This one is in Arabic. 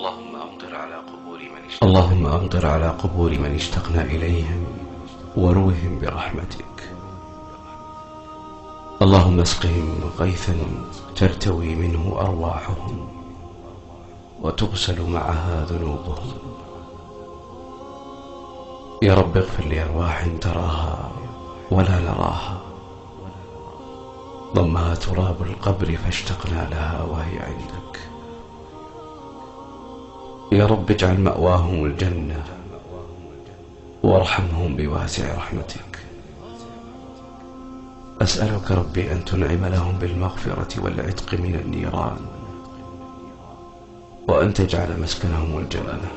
اللهم أمطر على قبور من اشتقنا إليهم وروهم برحمتك. اللهم اسقهم غيثا ترتوي منه أرواحهم وتغسل معها ذنوبهم. يا رب اغفر لأرواح تراها ولا نراها، ضمها تراب القبر فاشتقنا لها وهي عندك. يا رب اجعل مأواهم الجنة وارحمهم بواسع رحمتك. أسألك ربي أن تنعم لهم بالمغفرة والعتق من النيران، وأن تجعل مسكنهم الجنة.